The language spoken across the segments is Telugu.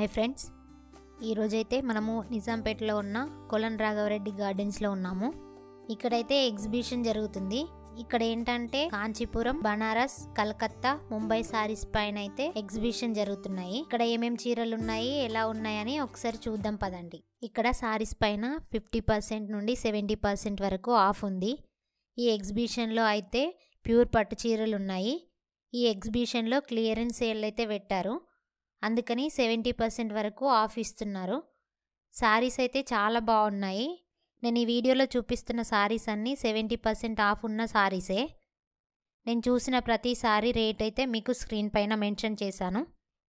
హాయ్ ఫ్రెండ్స్, ఈరోజైతే మనము నిజాంపేటలో ఉన్న కొలన్ రాఘవరెడ్డి గార్డెన్స్లో ఉన్నాము. ఇక్కడైతే ఎగ్జిబిషన్ జరుగుతుంది. ఇక్కడ ఏంటంటే కాంచీపురం, బనారస్, కలకత్తా, ముంబై సారీస్ పైన అయితే ఎగ్జిబిషన్ జరుగుతున్నాయి. ఇక్కడ ఏమేం చీరలు ఉన్నాయి, ఎలా ఉన్నాయని ఒకసారి చూద్దాం పదండి. ఇక్కడ సారీస్ పైన 50% నుండి 70% వరకు ఆఫ్ ఉంది. ఈ ఎగ్జిబిషన్లో అయితే ప్యూర్ పట్టు చీరలు ఉన్నాయి. ఈ ఎగ్జిబిషన్లో క్లియరెన్స్ సేల్ అయితే పెట్టారు, అందుకని 70% వరకు ఆఫ్ ఇస్తున్నారు. సారీస్ అయితే చాలా బాగున్నాయి. నేను ఈ వీడియోలో చూపిస్తున్న సారీస్ అన్నీ 70% ఆఫ్ ఉన్న సారీసే. నేను చూసిన ప్రతి సారీ రేట్ అయితే మీకు స్క్రీన్ పైన మెన్షన్ చేశాను.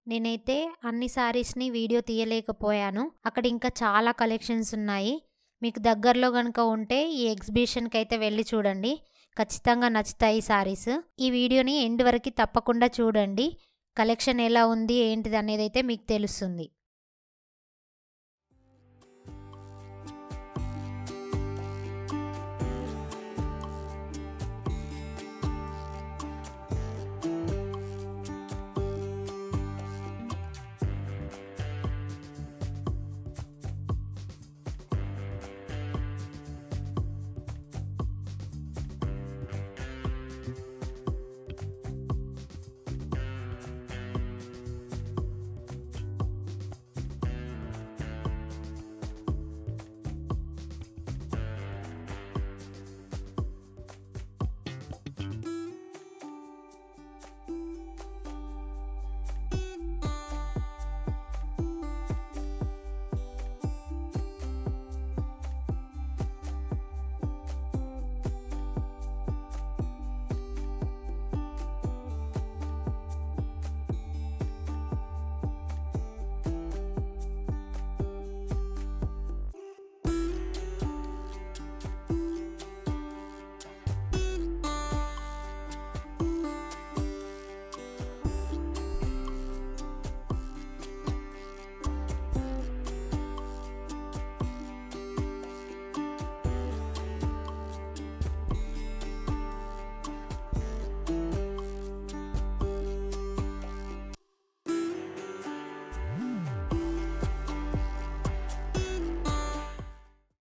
నేనైతే అన్ని సారీస్ని వీడియో తీయలేకపోయాను. అక్కడ ఇంకా చాలా కలెక్షన్స్ ఉన్నాయి. మీకు దగ్గరలో కనుక ఉంటే ఈ ఎగ్జిబిషన్కి అయితే వెళ్ళి చూడండి, ఖచ్చితంగా నచ్చుతాయి సారీస్. ఈ వీడియోని ఎండ్ వరకు తప్పకుండా చూడండి. కలెక్షన్ ఎలా ఉంది ఏంటిది అనేది అయితే మీకు తెలుస్తుంది.